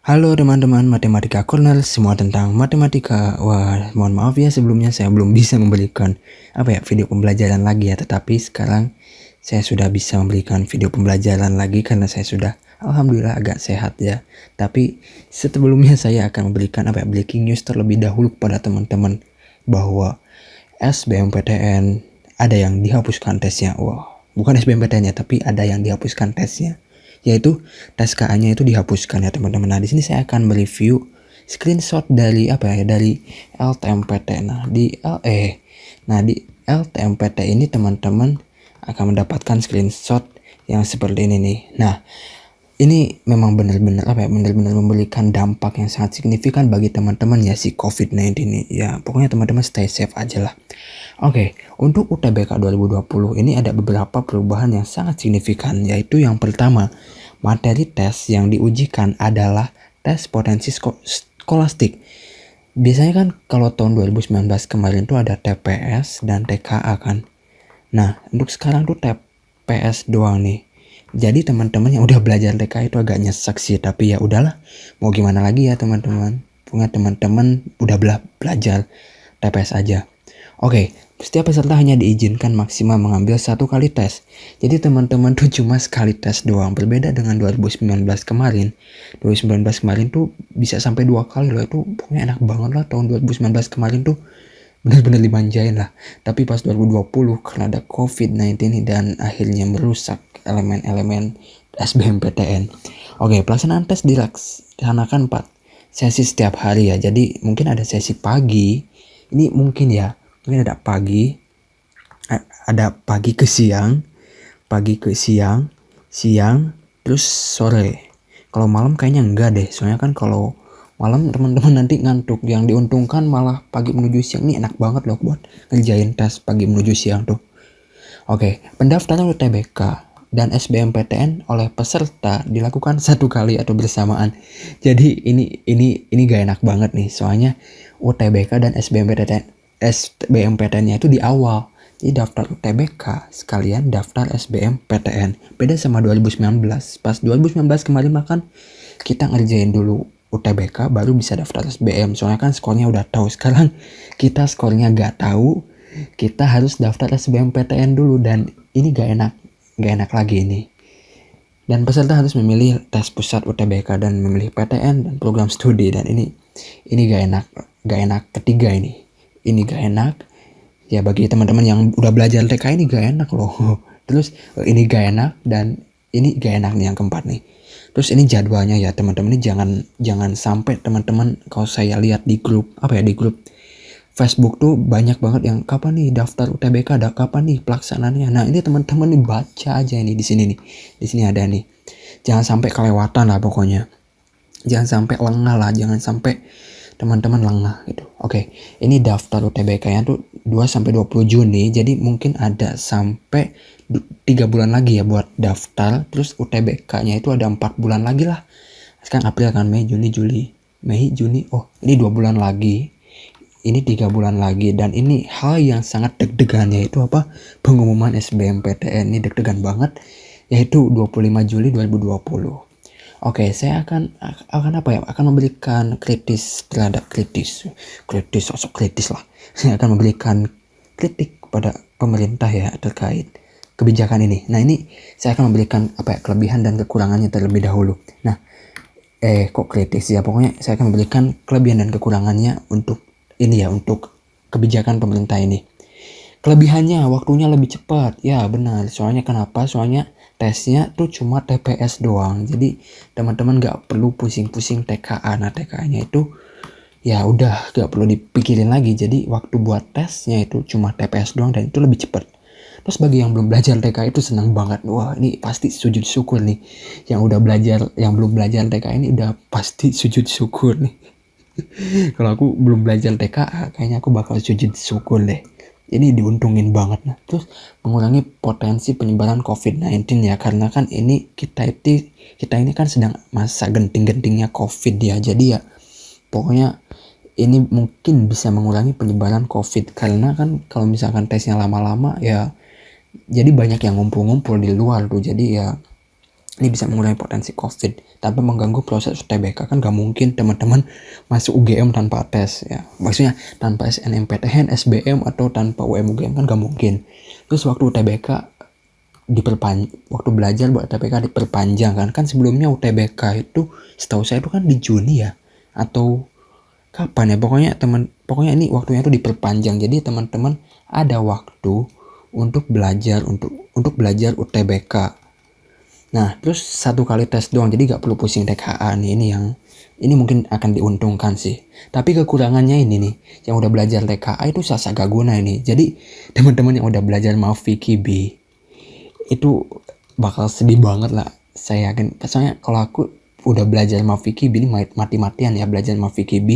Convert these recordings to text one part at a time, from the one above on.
Halo teman-teman Matematika Corner, semua tentang matematika. Wah, mohon maaf ya sebelumnya saya belum bisa memberikan video pembelajaran lagi ya, tetapi sekarang saya sudah bisa memberikan video pembelajaran lagi karena saya sudah alhamdulillah agak sehat ya. Tapi sebelumnya saya akan memberikan breaking news terlebih dahulu kepada teman-teman bahwa SBMPTN ada yang dihapuskan tesnya. Wah, bukan SBMPTN-nya tapi ada yang dihapuskan tesnya, yaitu tes KA-nya itu dihapuskan ya teman-teman. Nah, di sini saya akan mereview screenshot dari dari LTMPT. Di LTMPT ini teman-teman akan mendapatkan screenshot yang seperti ini nih. Nah, ini memang benar-benar memberikan dampak yang sangat signifikan bagi teman-teman ya si COVID-19 ini. Ya, pokoknya teman-teman stay safe aja lah. Oke, untuk UTBK 2020 ini ada beberapa perubahan yang sangat signifikan, yaitu yang pertama, materi tes yang diujikan adalah tes potensi skolastik. Biasanya kan kalau tahun 2019 kemarin tuh ada TPS dan TKA kan. Nah, untuk sekarang tuh TPS doang nih. Jadi teman-teman yang udah belajar TKA itu agak nyesek sih, tapi ya udahlah. Mau gimana lagi ya teman-teman. Pokoknya teman-teman udah belajar TPS aja. Oke, setiap peserta hanya diizinkan maksimal mengambil 1 kali tes. Jadi teman-teman tuh cuma sekali tes doang. Berbeda dengan 2019 kemarin. 2019 kemarin tuh bisa sampai 2 kali loh. Itu pokoknya enak banget lah tahun 2019 kemarin tuh. Benar-benar dimanjain lah. Tapi pas 2020 karena ada COVID-19 dan akhirnya merusak elemen-elemen SBMPTN. Oke, pelaksanaan tes dilaksanakan 4 sesi setiap hari ya. Jadi mungkin ada sesi pagi. Ini mungkin ada pagi ke siang, siang, terus sore. Kalau malam kayaknya enggak deh, soalnya kan kalau malam teman-teman nanti ngantuk. Yang diuntungkan malah pagi menuju siang. Ini enak banget loh buat ngerjain tes pagi menuju siang tuh. Oke, pendaftaran UTBK dan SBMPTN oleh peserta dilakukan 1 kali atau bersamaan. Jadi ini gak enak banget nih, soalnya UTBK dan SBMPTN-nya itu di awal. Jadi daftar UTBK sekalian daftar SBMPTN. Beda sama 2019. Pas 2019 kemarin makan kita ngerjain dulu UTBK baru bisa daftar SBM. Soalnya kan skornya udah tahu. Sekarang kita skornya gak tahu. Kita harus daftar SBMPTN dulu dan ini gak enak lagi ini. Dan peserta harus memilih tes pusat UTBK dan memilih PTN dan program studi, dan ini gak enak ketiga ini. Ini gak enak. Ya bagi teman-teman yang udah belajar TK ini gak enak loh. Terus ini gak enak dan ini gak enak nih yang keempat nih. Terus ini jadwalnya ya teman-teman, ini jangan sampai teman-teman, kalau saya lihat di grup di grup Facebook tuh banyak banget yang kapan nih daftar UTBK, ada kapan nih pelaksanaannya. Nah, ini teman-teman nih baca aja ini di sini nih. Di sini ada nih. Jangan sampai kelewatan lah pokoknya. Jangan sampai lengah lah, jangan sampai teman-teman lengah gitu. Oke, ini daftar UTBK-nya tuh 2 sampai 20 Juni. Jadi mungkin ada sampai 3 bulan lagi ya buat daftar. Terus UTBK-nya itu ada 4 bulan lagi lah. Sekarang April kan, Mei, Juni, Juli. Mei, Juni. Oh, ini 2 bulan lagi. Ini 3 bulan lagi, dan ini hal yang sangat deg-degan, yaitu pengumuman SBMPTN. Ini deg-degan banget, yaitu 25 Juli 2020. Oke, saya akan memberikan sosok kritis lah. Saya akan memberikan kritik kepada pemerintah ya terkait kebijakan ini. Nah, ini saya akan memberikan kelebihan dan kekurangannya terlebih dahulu. Nah, kok kritis ya, pokoknya saya akan memberikan kelebihan dan kekurangannya untuk kebijakan pemerintah ini. Kelebihannya waktunya lebih cepat. Ya benar, soalnya kenapa? Soalnya tesnya tuh cuma TPS doang. Jadi teman-teman gak perlu pusing-pusing TKA. Nah, TKA-nya itu ya udah gak perlu dipikirin lagi. Jadi waktu buat tesnya itu cuma TPS doang dan itu lebih cepat. Terus bagi yang belum belajar TKA itu senang banget. Wah, ini pasti sujud syukur nih. Yang belum belajar TKA ini udah pasti sujud syukur nih. Kalau aku belum belajar TKA, kayaknya aku bakal sujud syukur deh. Ini diuntungin banget. Nah, terus mengurangi potensi penyebaran COVID-19 ya, karena kan ini kita ini kan sedang masa genting-gentingnya COVID ya. Jadi ya pokoknya ini mungkin bisa mengurangi penyebaran COVID, karena kan kalau misalkan tesnya lama-lama ya jadi banyak yang ngumpul-ngumpul di luar tuh. Jadi ya Ini bisa mengurangi potensi COVID tanpa mengganggu proses UTBK. Kan gak mungkin teman-teman masuk UGM tanpa tes ya. Maksudnya tanpa SNMPTN, SBM atau tanpa UM UGM kan gak mungkin. Terus waktu UTBK waktu belajar buat UTBK diperpanjang kan sebelumnya UTBK itu setahu saya itu kan di Juni ya atau kapan ya, pokoknya ini waktunya itu diperpanjang. Jadi teman-teman ada waktu untuk belajar belajar UTBK. Nah, terus 1 kali tes doang, jadi gak perlu pusing TKA nih. Ini mungkin akan diuntungkan sih. Tapi kekurangannya ini nih, yang udah belajar TKA itu sasa gak guna ini. Jadi teman-teman yang udah belajar MAFI-KB itu bakal sedih banget lah. Saya yakin. Soalnya kalau aku udah belajar MAFI-KB ini mati-matian ya belajar MAFI-KB,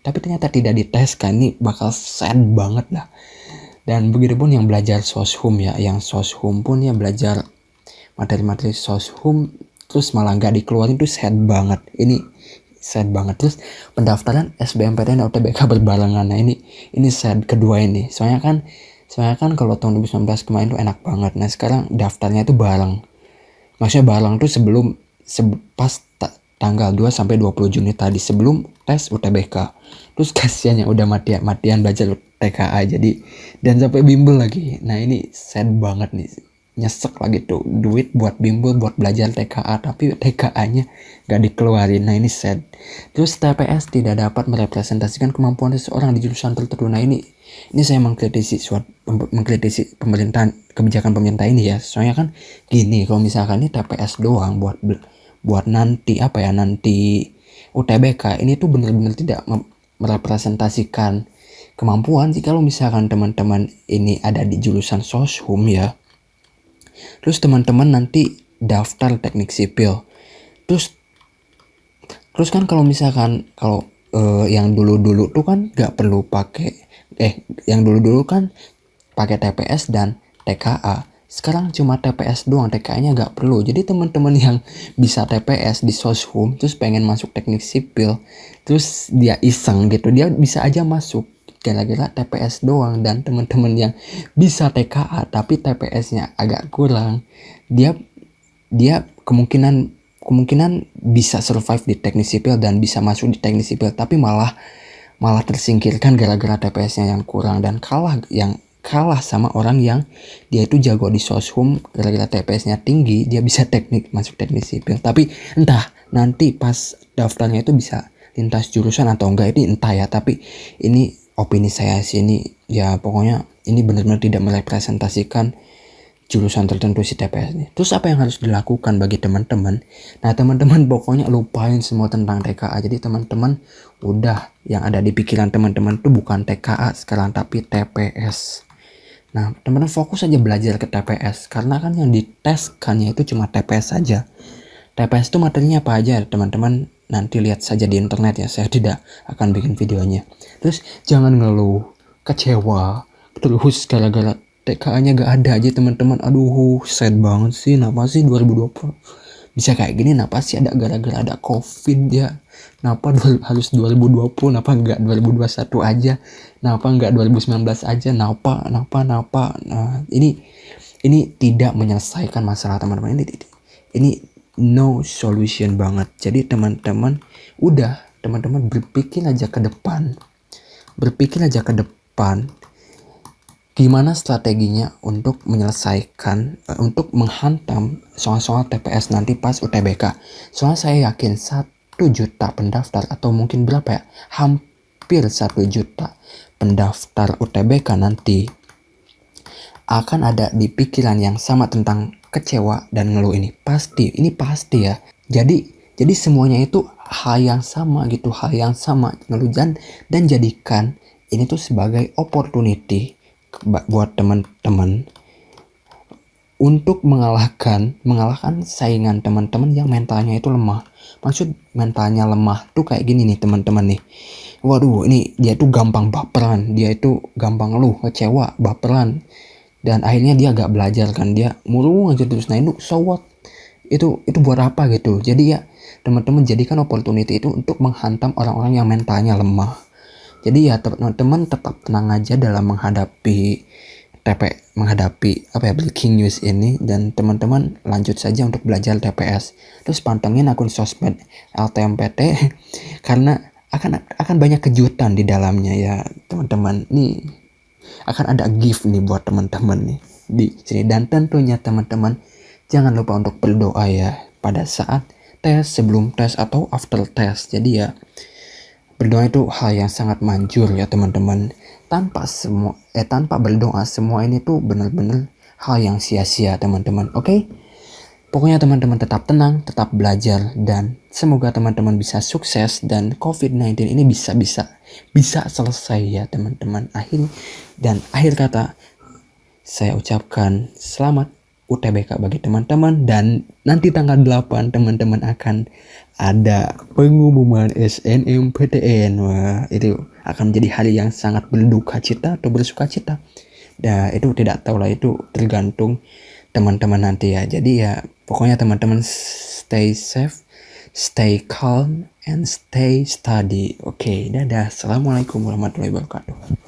tapi ternyata tidak dites kan, ini bakal sad banget lah. Dan begitupun yang belajar soshum ya, yang soshum pun ya belajar materi-materi soshum terus malah nggak dikeluarin tuh sad banget. Ini sad banget. Terus pendaftaran SBMPTN dan UTBK berbarengan. Nah ini sad kedua ini. Soalnya kan kalau tahun 2019 kemarin tuh enak banget. Nah sekarang daftarnya itu bareng. Maksudnya bareng tuh pas tanggal 2 sampai 20 Juni tadi sebelum tes UTBK. Terus kasihan yang udah matian belajar TKA jadi dan sampai bimbel lagi. Nah ini sad banget nih. Nyesek lagi tuh duit buat bimbel buat belajar TKA tapi TKA-nya gak dikeluarin. Nah ini sad. Terus TPS tidak dapat merepresentasikan kemampuan seseorang di jurusan tertentu. Nah ini saya mengkritisi kebijakan pemerintah ini ya. Soalnya kan gini, kalau misalkan ini TPS doang buat nanti UTBK ini tuh benar-benar tidak merepresentasikan kemampuan sih. Kalau misalkan teman-teman ini ada di jurusan soshum ya, terus teman-teman nanti daftar teknik sipil, terus kan kalau misalkan yang dulu tuh kan nggak perlu pakai yang dulu kan pakai TPS dan TKA. Sekarang cuma TPS doang, TKA-nya nggak perlu. Jadi teman-teman yang bisa TPS di soshum terus pengen masuk teknik sipil, terus dia iseng gitu, dia bisa aja masuk gara-gara TPS doang. Dan teman-teman yang bisa TKA tapi TPS-nya agak kurang, dia kemungkinan bisa survive di teknik sipil dan bisa masuk di teknik sipil, tapi malah tersingkirkan gara-gara TPS-nya yang kurang dan kalah sama orang yang dia itu jago di soshum, gara-gara TPS-nya tinggi dia bisa masuk teknik sipil. Tapi entah nanti pas daftarnya itu bisa lintas jurusan atau enggak, ini entah ya. Tapi ini opini saya sih, ini ya pokoknya ini benar-benar tidak merepresentasikan jurusan tertentu si TPS ini. Terus apa yang harus dilakukan bagi teman-teman? Nah teman-teman pokoknya lupain semua tentang TKA. Jadi teman-teman udah yang ada di pikiran teman-teman tuh bukan TKA sekarang tapi TPS. Nah teman-teman fokus aja belajar ke TPS, karena kan yang diteskannya itu cuma TPS saja. TPS itu materinya apa aja teman-teman nanti lihat saja di internet ya, saya tidak akan bikin videonya. Terus jangan ngeluh, kecewa terus gara-gara TKA-nya gak ada aja teman-teman. Aduh sad banget sih. Kenapa sih 2020 bisa kayak gini? Kenapa sih ada gara-gara ada COVID ya? Kenapa harus 2020? Kenapa enggak 2021 aja? Kenapa enggak 2019 aja? Kenapa? Nah ini tidak menyelesaikan masalah teman-teman. Ini no solution banget. Jadi teman-teman berpikir aja ke depan. Gimana strateginya untuk menyelesaikan, untuk menghantam soal-soal TPS nanti pas UTBK. Soalnya saya yakin 1 juta pendaftar atau mungkin berapa ya, hampir 1 juta pendaftar UTBK nanti akan ada di pikiran yang sama tentang kecewa dan ngeluh. Ini pasti ya. Jadi semuanya itu hal yang sama gitu, ngeluh dan jadikan ini tuh sebagai opportunity buat teman-teman untuk mengalahkan saingan teman-teman yang mentalnya itu lemah. Maksud mentalnya lemah tuh kayak gini nih teman-teman nih. Waduh, ini dia tuh gampang baperan, dia itu gampang ngeluh, kecewa, baperan, dan akhirnya dia gak belajar kan, dia murung aja terus. Nah itu so what? Itu buat apa gitu? Jadi ya teman-teman jadikan opportunity itu untuk menghantam orang-orang yang mentalnya lemah. Jadi ya teman-teman tetap tenang aja dalam menghadapi menghadapi breaking news ini, dan teman-teman lanjut saja untuk belajar TPS. Terus pantengin akun sosmed LTMPT karena akan banyak kejutan di dalamnya ya teman-teman. Nih akan ada gift nih buat teman-teman nih di sini, dan tentunya teman-teman jangan lupa untuk berdoa ya pada saat tes, sebelum tes atau after tes. Jadi ya berdoa itu hal yang sangat manjur ya teman-teman. Tanpa berdoa semua ini tuh benar-benar hal yang sia-sia teman-teman. Oke? Pokoknya teman-teman tetap tenang, tetap belajar, dan semoga teman-teman bisa sukses dan COVID-19 ini bisa selesai ya teman-teman. Akhir kata saya ucapkan selamat UTBK bagi teman-teman, dan nanti tanggal 8 teman-teman akan ada pengumuman SNMPTN. Wah, itu akan menjadi hari yang sangat berduka cita atau bersuka cita. Nah, itu tidak tahu lah, itu tergantung teman-teman nanti ya. Jadi ya pokoknya teman-teman stay safe, stay calm, and stay study. Oke, dadah. Assalamualaikum warahmatullahi wabarakatuh.